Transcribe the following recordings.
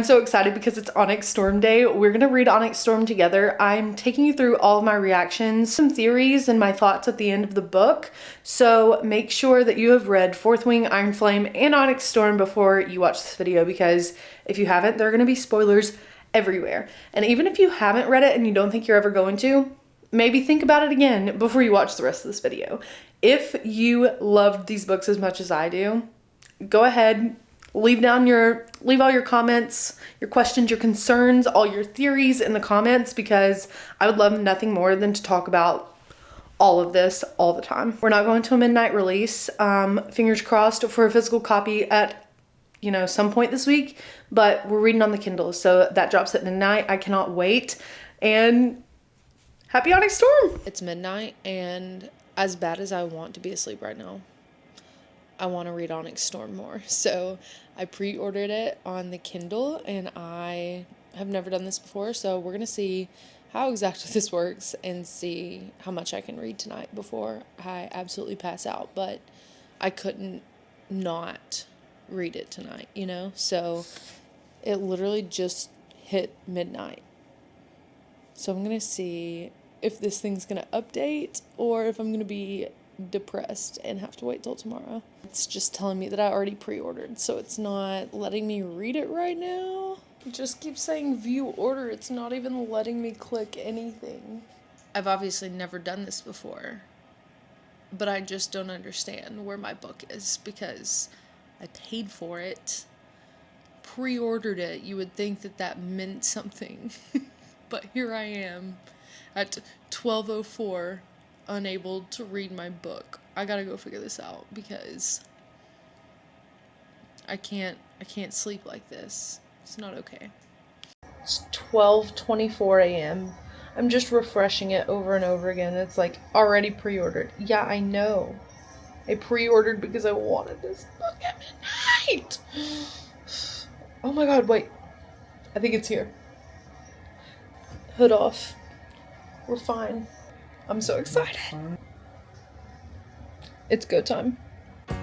I'm so excited because it's ONYX Storm Day. We're going to read ONYX Storm together. I'm taking you through all of my reactions, some theories, and my thoughts at the end of the book. So make sure that you have read Fourth Wing, Iron Flame, and ONYX Storm before you watch this video, because if you haven't, there are going to be spoilers everywhere. And even if you haven't read it and you don't think you're ever going to, maybe think about it again before you watch the rest of this video. If you loved these books as much as I do, go ahead, leave all your comments, your questions, your concerns, all your theories in the comments, because I would love nothing more than to talk about all of this all the time. We're not going to a midnight release. Fingers crossed for a physical copy at, some point this week, but we're reading on the Kindle, so that drops at midnight. I cannot wait, and happy ONYX Storm! It's midnight, and as bad as I want to be asleep right now, I want to read ONYX Storm more. So I pre-ordered it on the Kindle, and I have never done this before, so we're going to see how exactly this works and see how much I can read tonight before I absolutely pass out. But I couldn't not read it tonight, So it literally just hit midnight. So I'm going to see if this thing's going to update or if I'm going to be depressed and have to wait till tomorrow. It's just telling me that I already pre-ordered, so it's not letting me read it right now. It just keeps saying view order. It's not even letting me click anything. I've obviously never done this before, but I just don't understand where my book is, because I paid for it, pre-ordered it. You would think that that meant something, but here I am at 12:04, unable to read my book. I gotta go figure this out, because I can't sleep like this. It's not okay. It's 12:24 a.m. I'm just refreshing it over and over again. It's like already pre-ordered. Yeah, I know. I pre-ordered because I wanted this book at midnight. Oh my god, wait. I think it's here. Hood off. We're fine. I'm so excited. It's go time. I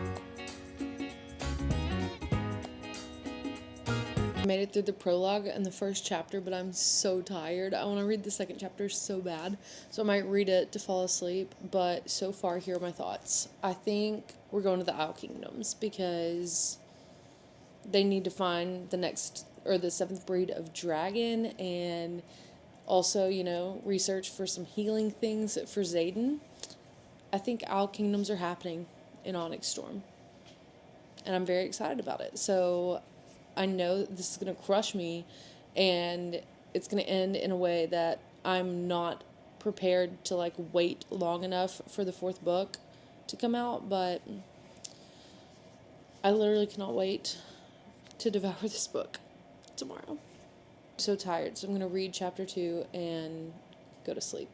made it through the prologue and the first chapter, but I'm so tired. I want to read the second chapter so bad, so I might read it to fall asleep, but so far, here are my thoughts. I think we're going to the Isle Kingdoms, because they need to find the seventh breed of dragon, and also, research for some healing things for Xaden. I think Isle Kingdoms are happening in ONYX Storm, and I'm very excited about it. So I know this is going to crush me, and it's going to end in a way that I'm not prepared to, wait long enough for the fourth book to come out, but I literally cannot wait to devour this book tomorrow. I'm so tired, so I'm going to read chapter 2 and go to sleep.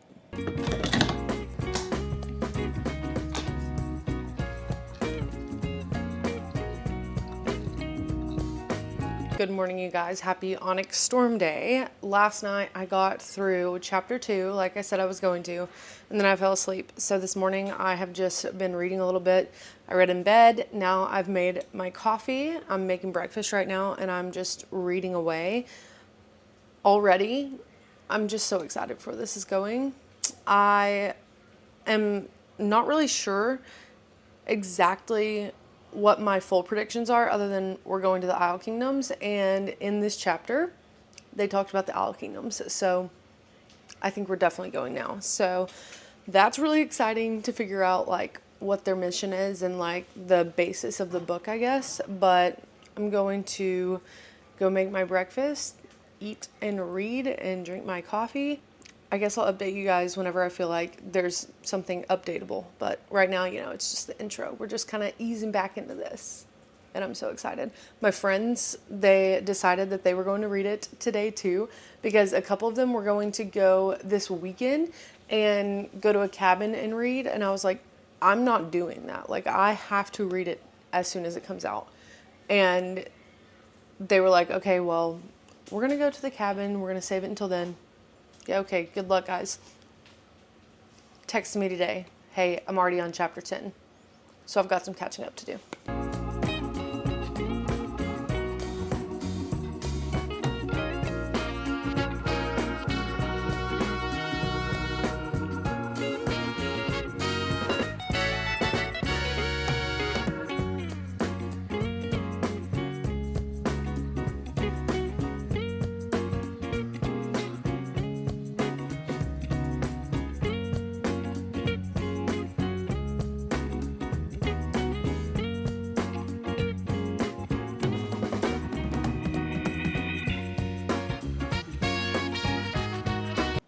Good morning, you guys. Happy ONYX Storm Day. Last night I got through chapter 2 like I said I was going to, and then I fell asleep. So this morning I have just been reading a little bit. I read in bed. Now I've made my coffee. I'm making breakfast right now, and I'm just reading away. Already, I'm just so excited for where this is going. I am not really sure exactly what my full predictions are, other than we're going to the Isle Kingdoms, and in this chapter they talked about the Isle Kingdoms, so I think we're definitely going now. So that's really exciting to figure out what their mission is and the basis of the book, I guess. But I'm going to go make my breakfast, eat and read and drink my coffee. I guess I'll update you guys whenever I feel like there's something updatable. But right now, it's just the intro. We're just kind of easing back into this, and I'm so excited. My friends, they decided that they were going to read it today too, because a couple of them were going to go this weekend and go to a cabin and read. And I was like, I'm not doing that. I have to read it as soon as it comes out. And they were like, okay, well, we're going to go to the cabin. We're going to save it until then. Yeah, okay, good luck, guys. Texted me today, hey, I'm already on chapter 10. So I've got some catching up to do.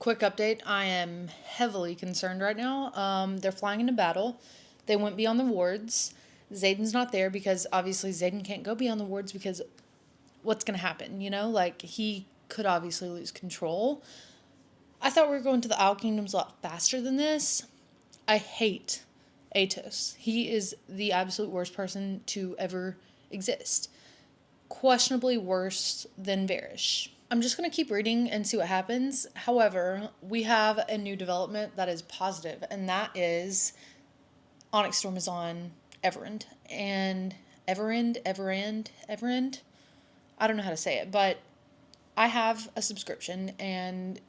Quick update, I am heavily concerned right now. They're flying into battle. They went beyond the wards. Xaden's not there because obviously Xaden can't go beyond the wards because what's going to happen, you know? Like, he could obviously lose control. I thought we were going to the Isle Kingdoms a lot faster than this. I hate Atos. He is the absolute worst person to ever exist. Questionably worse than Varish. I'm just going to keep reading and see what happens. However, we have a new development that is positive, and that is ONYX Storm is on Everend. And Everend? I don't know how to say it, but I have a subscription, and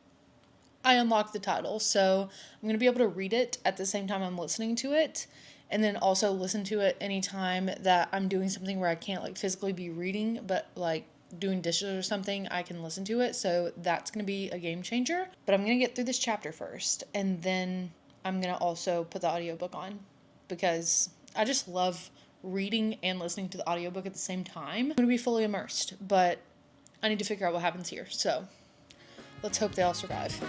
I unlocked the title, so I'm going to be able to read it at the same time I'm listening to it, and then also listen to it anytime that I'm doing something where I can't, like, physically be reading, but, like, doing dishes or something, I can listen to it, so that's going to be a game changer. But I'm going to get through this chapter first, and then I'm going to also put the audiobook on, because I just love reading and listening to the audiobook at the same time. I'm going to be fully immersed, but I need to figure out what happens here, so let's hope they all survive.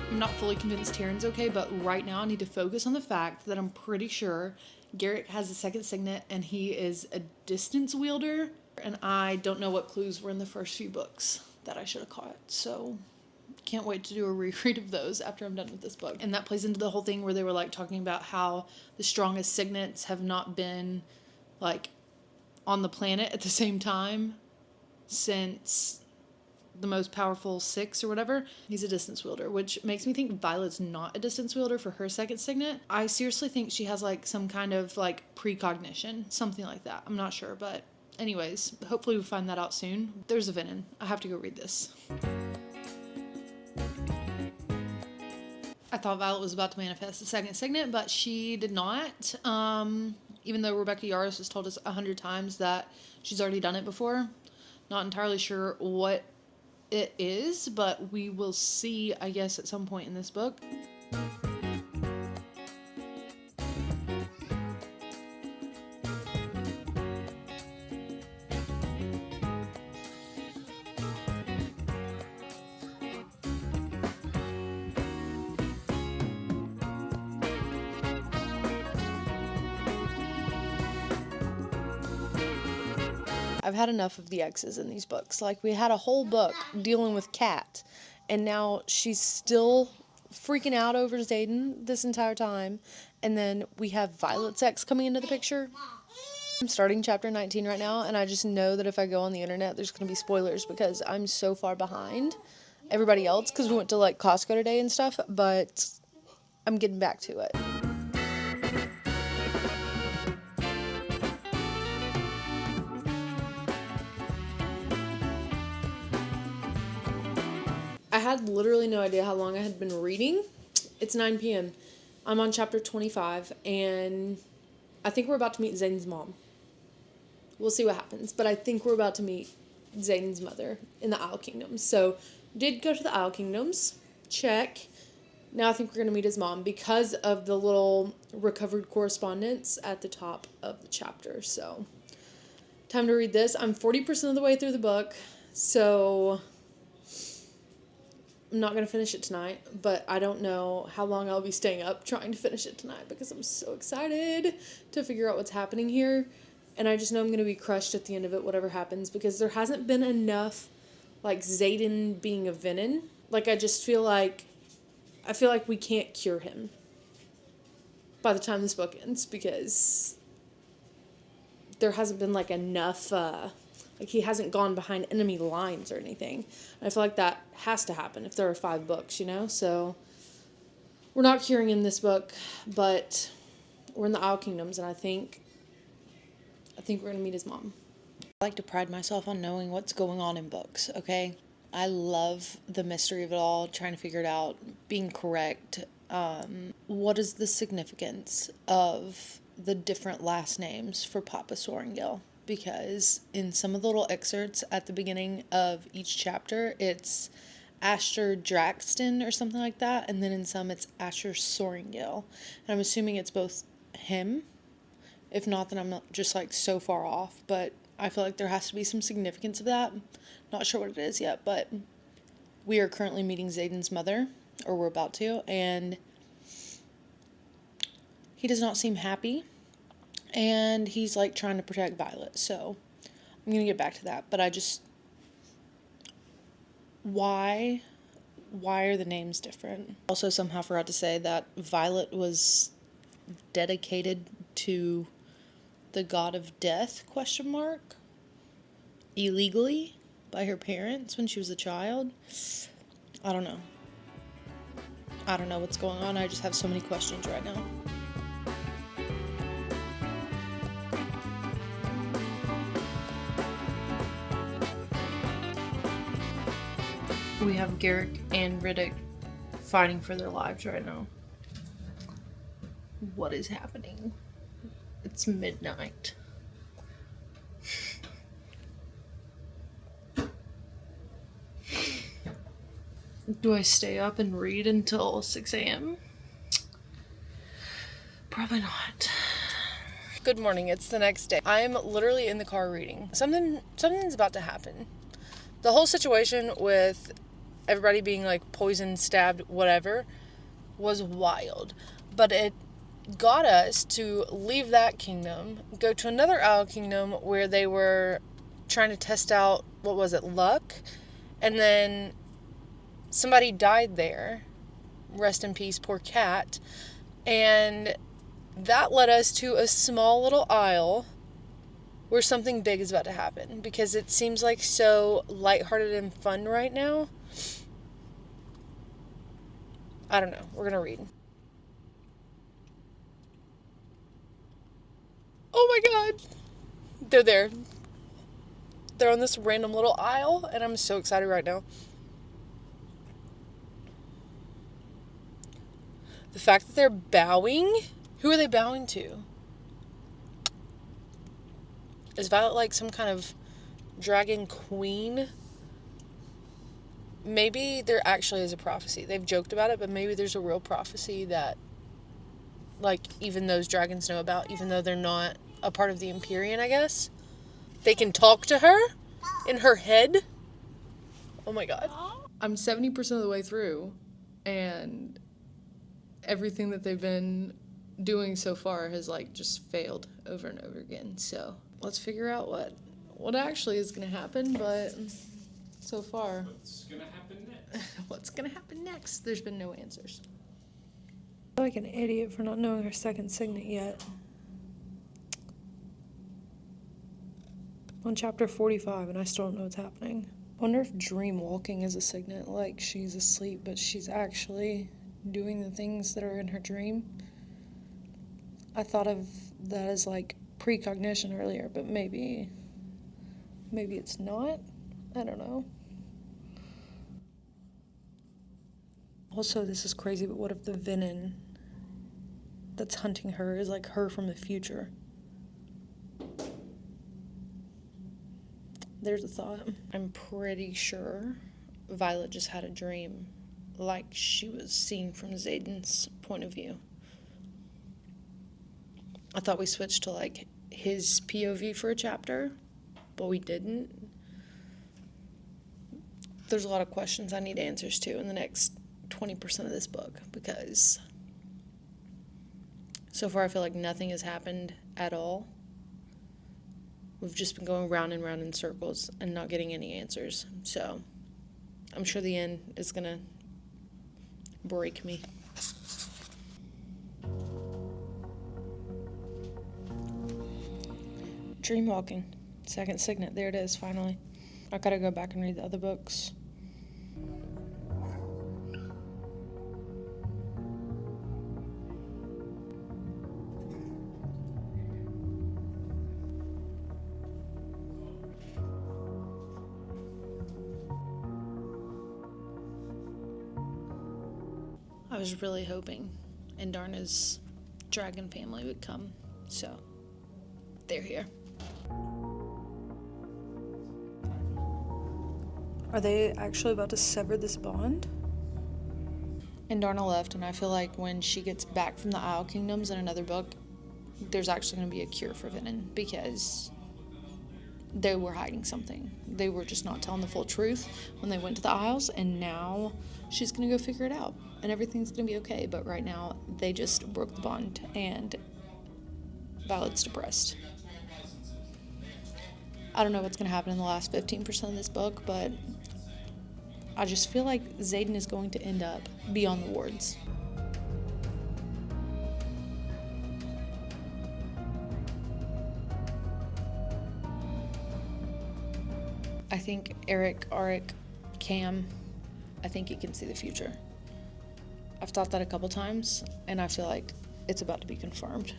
I'm not fully convinced Taryn's okay, but right now I need to focus on the fact that I'm pretty sure Garrett has a second signet and he is a distance wielder, and I don't know what clues were in the first few books that I should have caught, so can't wait to do a reread of those after I'm done with this book. And that plays into the whole thing where they were, like, talking about how the strongest signets have not been, like, on the planet at the same time since the most powerful 6 or whatever. He's a distance wielder, which makes me think Violet's not a distance wielder for her second signet. I seriously think she has, like, some kind of, like, precognition, something like that. I'm not sure, but anyways, hopefully we'll find that out soon. There's a venom. I have to go read this. I thought Violet was about to manifest the second signet, but she did not. Even though Rebecca Yarros has told us 100 times that she's already done it before. Not entirely sure what it is, but we will see, I guess, at some point in this book. I've had enough of the X's in these books. Like, we had a whole book dealing with Kat, and now she's still freaking out over Xaden this entire time. And then we have Violet's X coming into the picture. I'm starting chapter 19 right now, and I just know that if I go on the internet, there's going to be spoilers because I'm so far behind everybody else because we went to, like, Costco today and stuff, but I'm getting back to it. I had literally no idea how long I had been reading. It's 9 p.m. I'm on chapter 25, and I think we're about to meet Xaden's mom. We'll see what happens, but I think we're about to meet Xaden's mother in the Isle Kingdoms. So, did go to the Isle Kingdoms. Check. Now I think we're going to meet his mom because of the little recovered correspondence at the top of the chapter. So, time to read this. I'm 40% of the way through the book, so I'm not going to finish it tonight, but I don't know how long I'll be staying up trying to finish it tonight because I'm so excited to figure out what's happening here. And I just know I'm going to be crushed at the end of it, whatever happens, because there hasn't been enough, like, Xaden being a villain. Like, I feel like we can't cure him by the time this book ends because there hasn't been, like, enough, like, he hasn't gone behind enemy lines or anything. And I feel like that has to happen if there are 5 books, you know? So, we're not curing him this book, but we're in the Isle Kingdoms, and I think we're going to meet his mom. I like to pride myself on knowing what's going on in books, okay? I love the mystery of it all, trying to figure it out, being correct. What is the significance of the different last names for Papa Sorrengail? Because in some of the little excerpts at the beginning of each chapter, it's Asher Draxton or something like that, and then in some it's Asher Sorrengail. And I'm assuming it's both him, If not, then I'm not just like so far off, but I feel like there has to be some significance of that. Not sure what it is yet, but we are currently meeting Xaden's mother, or we're about to, and he does not seem happy, and he's like trying to protect Violet, so I'm gonna get back to that, but why are the names different? Also somehow forgot to say that Violet was dedicated to the god of death, illegally by her parents when she was a child. I don't know what's going on. I just have so many questions right now. We have Garrick and Riddick fighting for their lives right now. What is happening? It's midnight. Do I stay up and read until 6 a.m.? Probably not. Good morning, it's the next day. I'm literally in the car reading. Something's about to happen. The whole situation with everybody being like poisoned, stabbed, whatever, was wild. But it got us to leave that kingdom, go to another owl kingdom where they were trying to test out, luck? And then somebody died there. Rest in peace, poor cat. And that led us to a small little isle where something big is about to happen, because it seems like so lighthearted and fun right now. I don't know. We're gonna read. Oh my god! They're there. They're on this random little isle, and I'm so excited right now. The fact that they're bowing? Who are they bowing to? Is Violet like some kind of dragon queen? Maybe there actually is a prophecy. They've joked about it, but maybe there's a real prophecy that, like, even those dragons know about, even though they're not a part of the Empyrean, I guess. They can talk to her in her head. Oh my god. I'm 70% of the way through, and everything that they've been doing so far has like just failed over and over again. So let's figure out what actually is going to happen, but so far. What's going to happen next? What's going to happen next? There's been no answers. I feel like an idiot for not knowing her second signet yet. On chapter 45, and I still don't know what's happening. Wonder if dreamwalking is a signet, like she's asleep, but she's actually doing the things that are in her dream. I thought of that as like precognition earlier, but maybe it's not. I don't know. Also, this is crazy, but what if the venom that's hunting her is like her from the future? There's a thought. I'm pretty sure Violet just had a dream, like she was seeing from Xaden's point of view. I thought we switched to like his POV for a chapter, but we didn't. There's a lot of questions I need answers to in the next 20% of this book, because so far I feel like nothing has happened at all. We've just been going round and round in circles and not getting any answers. So I'm sure the end is going to break me. Dreamwalking. Second signet. There it is, finally. I gotta go back and read the other books. I was really hoping Andarna's dragon family would come, so they're here. Are they actually about to sever this bond? Andarna left, and I feel like when she gets back from the Isle Kingdoms in another book, there's actually going to be a cure for Venom, because they were hiding something. They were just not telling the full truth when they went to the Isles, and now she's going to go figure it out, and everything's going to be okay. But right now, they just broke the bond, and Violet's depressed. I don't know what's going to happen in the last 15% of this book, but I just feel like Xaden is going to end up beyond the wards. I think Eric, Arik, Cam, I think he can see the future. I've thought that a couple times, and I feel like it's about to be confirmed.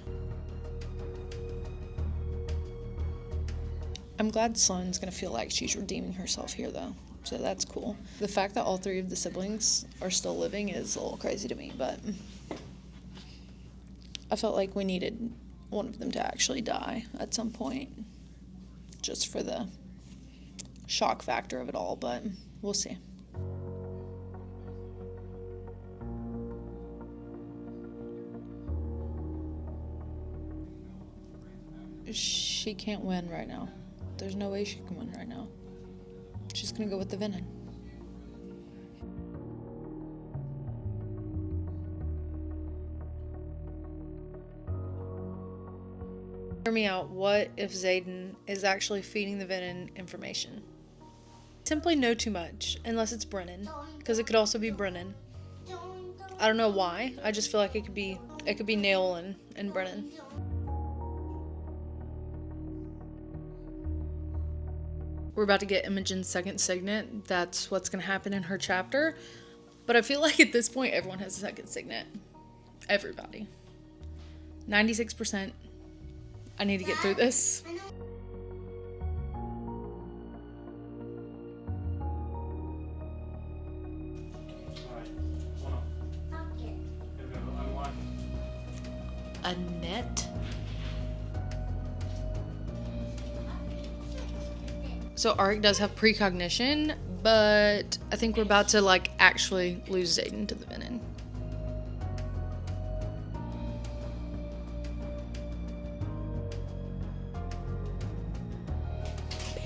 I'm glad Sloane's gonna feel like she's redeeming herself here, though, so that's cool. The fact that all 3 of the siblings are still living is a little crazy to me, but I felt like we needed one of them to actually die at some point, just for the shock factor of it all, but we'll see. She can't win right now. There's no way she can win right now. She's gonna go with the Venom. Hear me out. What if Xaden is actually feeding the Venom information? Simply know too much, unless it's Brennan, because it could also be Brennan. I don't know why. I just feel like it could be Nail and Brennan. We're about to get Imogen's second signet. That's what's gonna happen in her chapter. But I feel like at this point, everyone has a second signet. Everybody. 96%. I need to get through this. A net? So Arik does have precognition, but I think we're about to like actually lose Xaden to the Venom.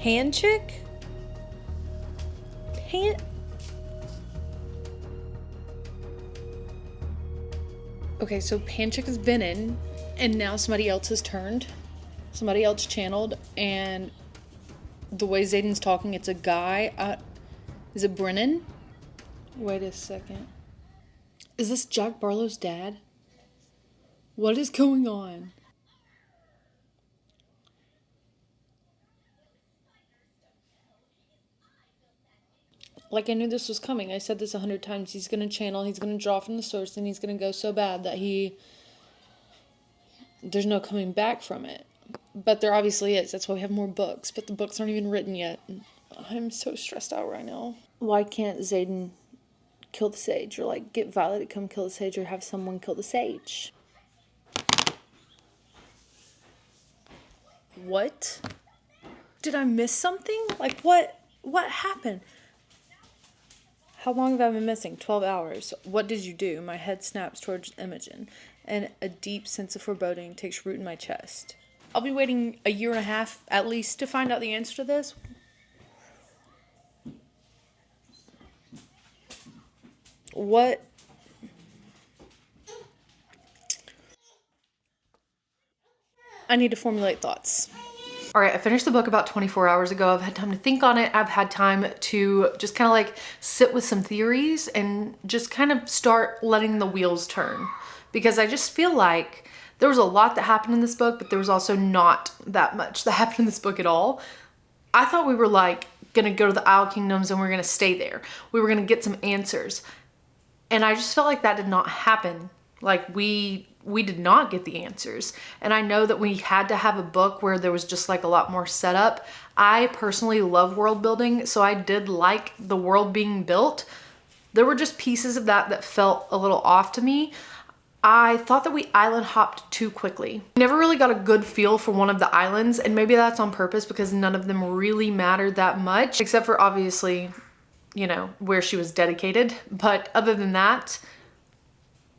Panchick? Okay, so Panchick is Venom, and now somebody else has turned. Somebody else channeled, and the way Xaden's talking, it's a guy. Is it Brennan? Wait a second. Is this Jack Barlow's dad? What is going on? Like, I knew this was coming. I said this 100 times. He's going to channel, he's going to draw from the source, and he's going to go so bad that there's no coming back from it. But there obviously is. That's why we have more books. But the books aren't even written yet. I'm so stressed out right now. Why can't Xaden kill the sage? Or, like, get Violet to come kill the sage, or have someone kill the sage? What? Did I miss something? Like, what happened? How long have I been missing? 12 hours. What did you do? My head snaps towards Imogen, and a deep sense of foreboding takes root in my chest. I'll be waiting a year and a half at least to find out the answer to this. What? I need to formulate thoughts. All right, I finished the book about 24 hours ago. I've had time to think on it. I've had time to just kind of like sit with some theories and just kind of start letting the wheels turn. Because I just feel like there was a lot that happened in this book, but there was also not that much that happened in this book at all. I thought we were like gonna go to the Isle Kingdoms and we were gonna stay there. We were gonna get some answers. And I just felt like that did not happen. Like we did not get the answers. And I know that we had to have a book where there was just like a lot more setup. I personally love world building, so I did like the world being built. There were just pieces of that felt a little off to me. I thought that we island hopped too quickly. Never really got a good feel for one of the islands, and maybe that's on purpose because none of them really mattered that much, except for obviously, you know, where she was dedicated. But other than that,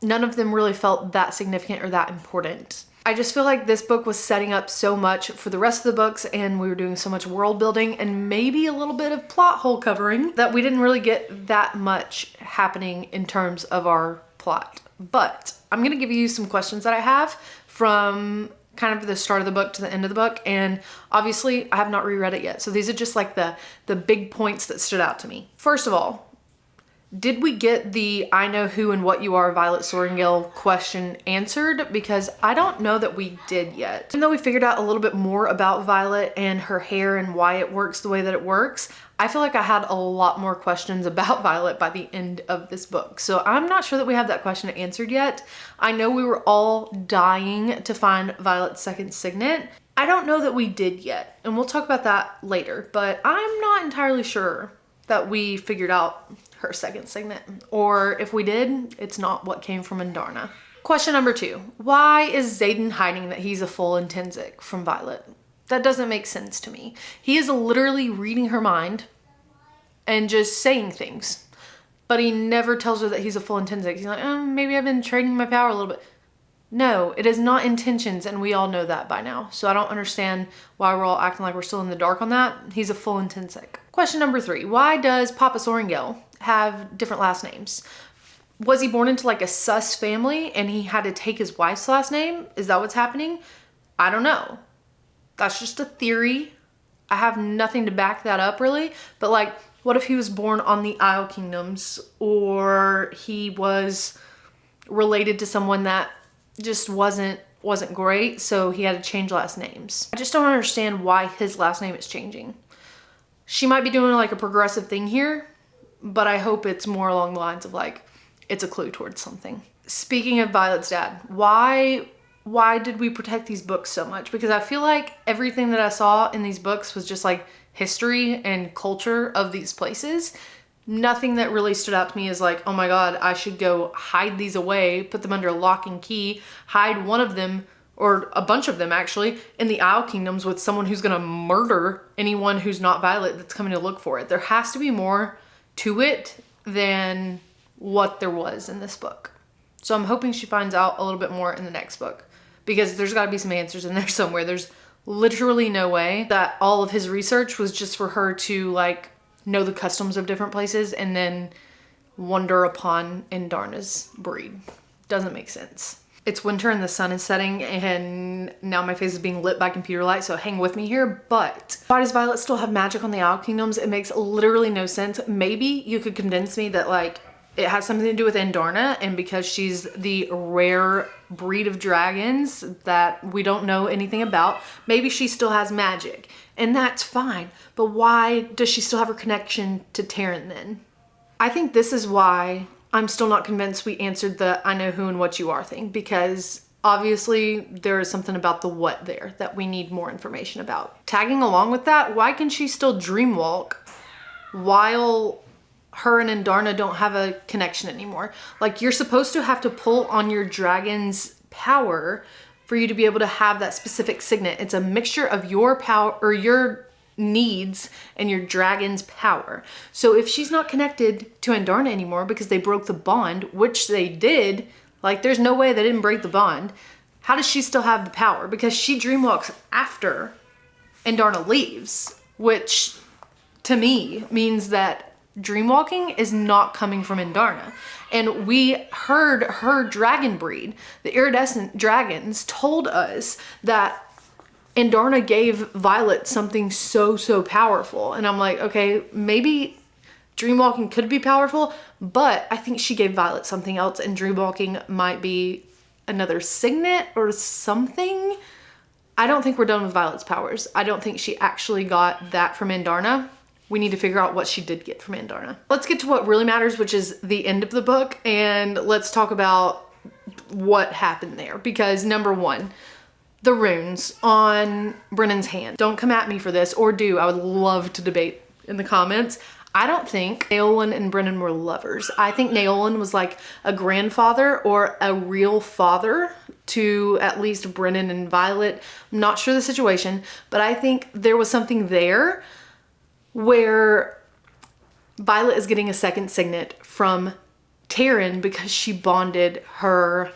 none of them really felt that significant or that important. I just feel like this book was setting up so much for the rest of the books, and we were doing so much world building and maybe a little bit of plot hole covering that we didn't really get that much happening in terms of our plot. But I'm gonna give you some questions that I have from kind of the start of the book to the end of the book, and obviously I have not reread it yet, so these are just like the big points that stood out to me. First of all, did we get the I know who and what you are Violet Sorrengail question answered? Because I don't know that we did yet. Even though we figured out a little bit more about Violet and her hair and why it works the way that it works, I feel like I had a lot more questions about Violet by the end of this book. So I'm not sure that we have that question answered yet. I know we were all dying to find Violet's second signet. I don't know that we did yet, and we'll talk about that later, but I'm not entirely sure that we figured out her second signet, or if we did, it's not what came from Andarna. Question number 2, why is Xaden hiding that he's a full inntinnsic from Violet? That doesn't make sense to me. He is literally reading her mind and just saying things, but he never tells her that he's a full inntinnsic. He's like, maybe I've been trading my power a little bit. No, it is not intentions, and we all know that by now. So I don't understand why we're all acting like we're still in the dark on that. He's a full inntinnsic. Question number 3, why does Papa Sorrengail have different last names? Was he born into like a sus family and he had to take his wife's last name? Is that what's happening? I don't know. That's just a theory. I have nothing to back that up really, but like, what if he was born on the Isle Kingdoms, or he was related to someone that just wasn't great, so he had to change last names? I just don't understand why his last name is changing. She might be doing like a progressive thing here, but I hope it's more along the lines of like, it's a clue towards something. Speaking of Violet's dad, why did we protect these books so much? Because I feel like everything that I saw in these books was just like history and culture of these places. Nothing that really stood out to me is like, oh my God, I should go hide these away, put them under lock and key, hide one of them, or a bunch of them actually, in the Isle Kingdoms with someone who's gonna murder anyone who's not Violet that's coming to look for it. There has to be more to it than what there was in this book. So I'm hoping she finds out a little bit more in the next book, because there's gotta be some answers in there somewhere. There's literally no way that all of his research was just for her to like know the customs of different places and then wonder upon Andarna's breed. Doesn't make sense. It's winter and the sun is setting, and now my face is being lit by computer light, so hang with me here. But why does Violet still have magic on the Isle Kingdoms? It makes literally no sense. Maybe you could convince me that like it has something to do with Andarna, and because she's the rare breed of dragons that we don't know anything about, maybe she still has magic, and that's fine. But why does she still have her connection to Taryn then? I think this is why I'm still not convinced we answered the I know who and what you are thing, because obviously there is something about the what there that we need more information about. Tagging along with that, why can she still dreamwalk while her and Andarna don't have a connection anymore? Like, you're supposed to have to pull on your dragon's power for you to be able to have that specific signet. It's a mixture of your power or your needs and your dragon's power. So if she's not connected to Andarna anymore because they broke the bond, which they did, like there's no way they didn't break the bond, how does she still have the power? Because she dreamwalks after Andarna leaves, which to me means that dreamwalking is not coming from Andarna. And we heard her dragon breed, the iridescent dragons, told us that Andarna gave Violet something so powerful. And I'm like, okay, maybe dreamwalking could be powerful, but I think she gave Violet something else, and dreamwalking might be another signet or something. I don't think we're done with Violet's powers. I don't think she actually got that from Andarna. We need to figure out what she did get from Andarna. Let's get to what really matters, which is the end of the book, and let's talk about what happened there. Because number one, the runes on Brennan's hand. Don't come at me for this, or do. I would love to debate in the comments. I don't think Naolin and Brennan were lovers. I think Naolin was like a grandfather or a real father to at least Brennan and Violet. I'm not sure the situation, but I think there was something there where Violet is getting a second signet from Taryn because she bonded her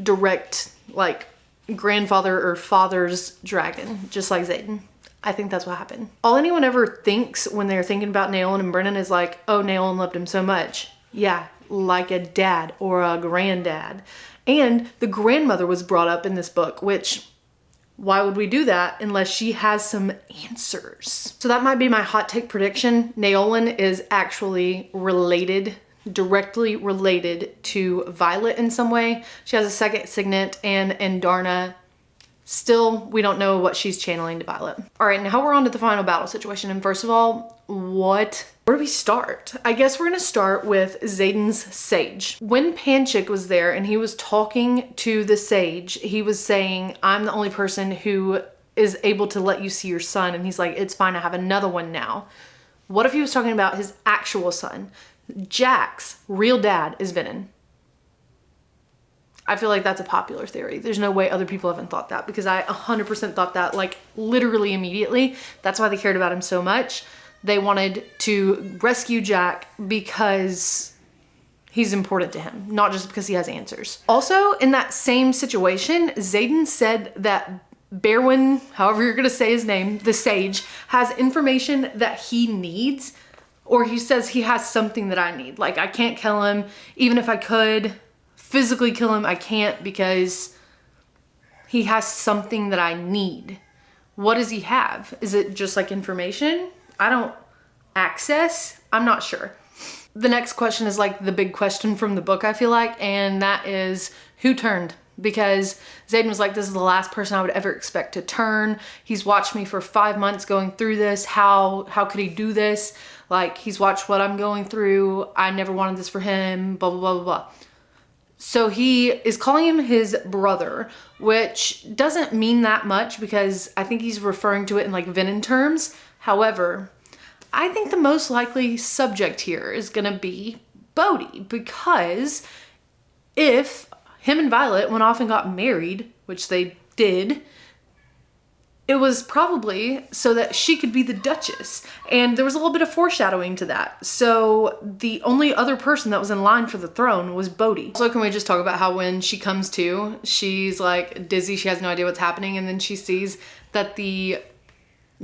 direct, like, grandfather or father's dragon, just like Xaden. I think that's what happened. All anyone ever thinks when they're thinking about Naelyn and Brennan is like, oh, Naelyn loved him so much. Yeah, like a dad or a granddad. And the grandmother was brought up in this book, which, why would we do that unless she has some answers? So that might be my hot take prediction. Naelyn is actually related, directly related to Violet in some way. She has a second signet, and Andarna, still, we don't know what she's channeling to Violet. All right, now we're on to the final battle situation. And first of all, where do we start? I guess we're gonna start with Xaden's sage. When Panchik was there and he was talking to the sage, he was saying, I'm the only person who is able to let you see your son. And he's like, it's fine, I have another one now. What if he was talking about his actual son? Jack's real dad is Venin. I feel like that's a popular theory. There's no way other people haven't thought that, because I 100% thought that, like, literally immediately. That's why they cared about him so much. They wanted to rescue Jack because he's important to him, not just because he has answers. Also, in that same situation, Xaden said that Berwin, however you're gonna say his name, the sage, has information that he needs, or he says he has something that I need. Like, I can't kill him. Even if I could physically kill him, I can't, because he has something that I need. What does he have? Is it just like information? Access? I'm not sure. The next question is like the big question from the book, I feel like, and that is, who turned? Because Xaden was like, this is the last person I would ever expect to turn. He's watched me for 5 months going through this. How could he do this? Like, he's watched what I'm going through. I never wanted this for him, blah, blah, blah, blah, blah. So he is calling him his brother, which doesn't mean that much, because I think he's referring to it in like Venin terms. However, I think the most likely subject here is gonna be Bodhi, because if him and Violet went off and got married, which they did, it was probably so that she could be the Duchess. And there was a little bit of foreshadowing to that. So the only other person that was in line for the throne was Bodhi. So can we just talk about how when she comes to, she's like dizzy, she has no idea what's happening, and then she sees that the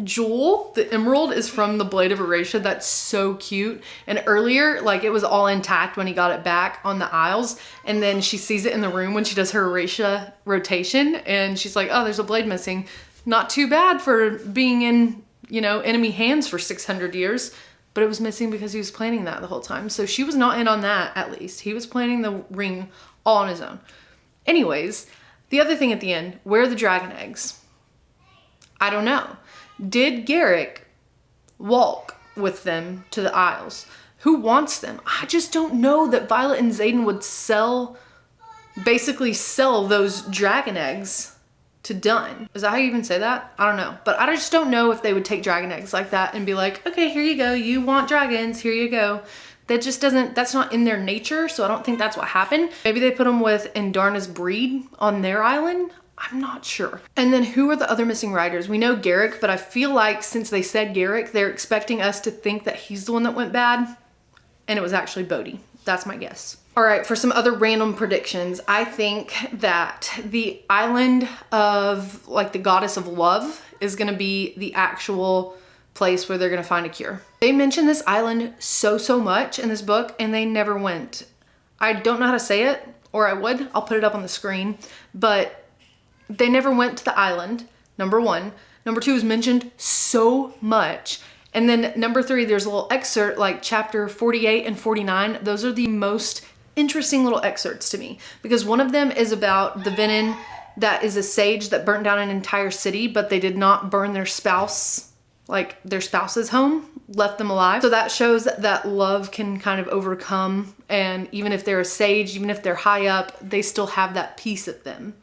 jewel, the emerald, is from the Blade of Erasure. That's so cute. And earlier, like, it was all intact when he got it back on the Isles, and then she sees it in the room when she does her Erasure rotation, and she's like, oh, there's a blade missing. Not too bad for being in, you know, enemy hands for 600 years, but it was missing because he was planning that the whole time. So she was not in on that, at least. He was planning the ring all on his own. Anyways, the other thing at the end, where are the dragon eggs? I don't know. Did Garrick walk with them to the Isles? Who wants them? I just don't know that Violet and Xaden would basically sell those dragon eggs to Dunn. Is that how you even say that? I don't know. But I just don't know if they would take dragon eggs like that and be like, okay, here you go. You want dragons, here you go. That just doesn't, that's not in their nature. So I don't think that's what happened. Maybe they put them with Andarna's breed on their island. I'm not sure. And then who are the other missing riders? We know Garrick, but I feel like since they said Garrick, they're expecting us to think that he's the one that went bad. And it was actually Bodhi. That's my guess. All right, for some other random predictions, I think that the island of like the goddess of love is gonna be the actual place where they're gonna find a cure. They mention this island so much in this book, and they never went. I don't know how to say it, or I would. I'll put it up on the screen, but they never went to the island, number one. Number two is mentioned so much. And then number three, there's a little excerpt like chapter 48 and 49. Those are the most interesting little excerpts to me, because one of them is about the Venin that is a sage that burnt down an entire city, but they did not burn their spouse, like their spouse's home, left them alive. So that shows that love can kind of overcome, and even if they're a sage, even if they're high up, they still have that piece of them.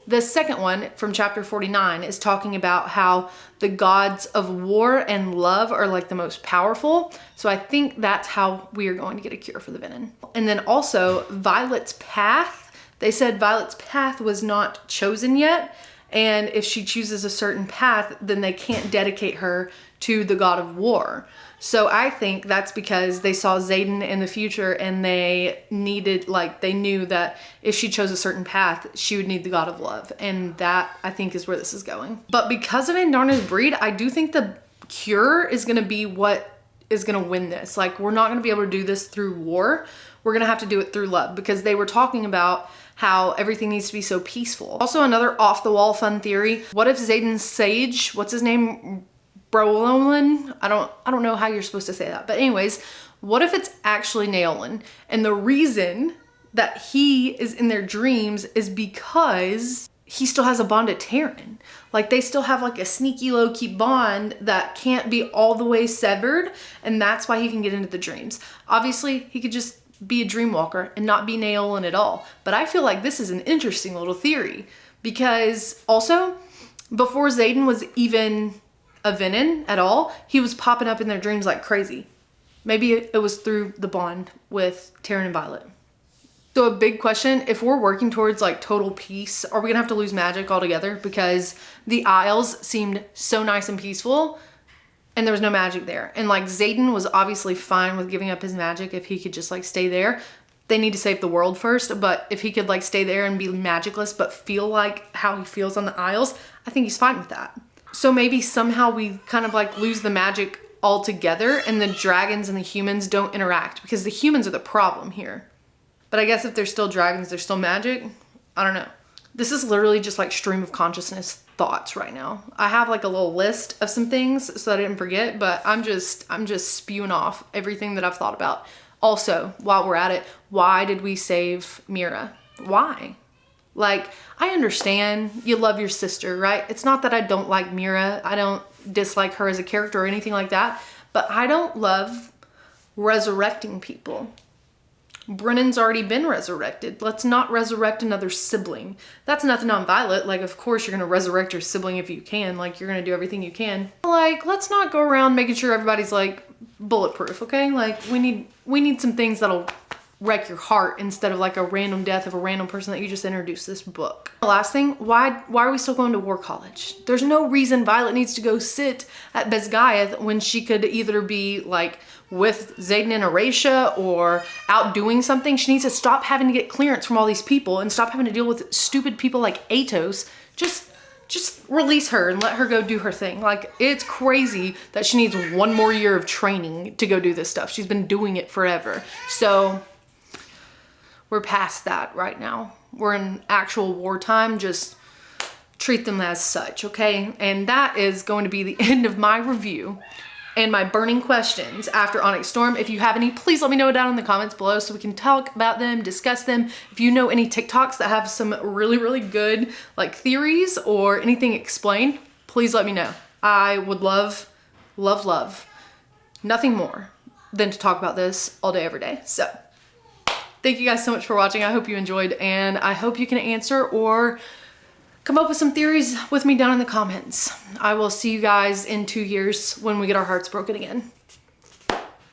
The second one from chapter 49 is talking about how the gods of war and love are like the most powerful. So I think that's how we are going to get a cure for the Venin. And then also Violet's path. They said Violet's path was not chosen yet. And if she chooses a certain path, then they can't dedicate her to the god of war. So I think that's because they saw Xaden in the future and they needed, like, they knew that if she chose a certain path, she would need the god of love. And that, I think, is where this is going. But because of Andarna's breed, I do think the cure is going to be what is going to win this. Like, we're not going to be able to do this through war. We're going to have to do it through love, because they were talking about how everything needs to be so peaceful. Also, another off the wall fun theory. What if Xaden's sage, what's his name? Brolin? I don't know how you're supposed to say that. But anyways, what if it's actually Naolin? And the reason that he is in their dreams is because he still has a bond to Terran. Like, they still have like a sneaky low-key bond that can't be all the way severed, and that's why he can get into the dreams. Obviously, he could just be a dreamwalker and not be Naolin at all. But I feel like this is an interesting little theory, because also, before Xaden was even a Venin at all, he was popping up in their dreams like crazy. Maybe it was through the bond with Terran and Violet. So a big question, if we're working towards like total peace, are we gonna have to lose magic altogether? Because the Isles seemed so nice and peaceful and there was no magic there. And like, Xaden was obviously fine with giving up his magic if he could just like stay there. They need to save the world first, but if he could like stay there and be magicless but feel like how he feels on the Isles, I think he's fine with that. So maybe somehow we kind of like lose the magic altogether and the dragons and the humans don't interact, because the humans are the problem here. But I guess if they're still dragons, they're still magic. I don't know. This is literally just like stream of consciousness thoughts right now. I have like a little list of some things so that I didn't forget, but I'm just spewing off everything that I've thought about. Also, while we're at it, why did we save Mira? Why? Like, I understand you love your sister, right? It's not that I don't like Mira. I don't dislike her as a character or anything like that, but I don't love resurrecting people. Brennan's already been resurrected. Let's not resurrect another sibling. That's nothing on Violet. Like, of course you're gonna resurrect your sibling if you can. Like, you're gonna do everything you can. Like, let's not go around making sure everybody's like bulletproof, okay? Like, we need some things that'll wreck your heart instead of like a random death of a random person that you just introduced this book. The last thing, why are we still going to war college? There's no reason Violet needs to go sit at basgiath when she could either be like with Xaden and Erasia or out doing something. She needs to stop having to get clearance from all these people and stop having to deal with stupid people like Atos. Just release her and let her go do her thing. Like, it's crazy that she needs one more year of training to go do this stuff. She's been doing it forever. So we're past that right now. We're in actual wartime. Just treat them as such, okay? And that is going to be the end of my review and my burning questions after ONYX Storm. If you have any, please let me know down in the comments below so we can talk about them, discuss them. If you know any TikToks that have some really, really good like theories or anything explained, please let me know. I would love, love, love nothing more than to talk about this all day, every day. So thank you guys so much for watching. I hope you enjoyed, and I hope you can answer or come up with some theories with me down in the comments. I will see you guys in 2 years when we get our hearts broken again.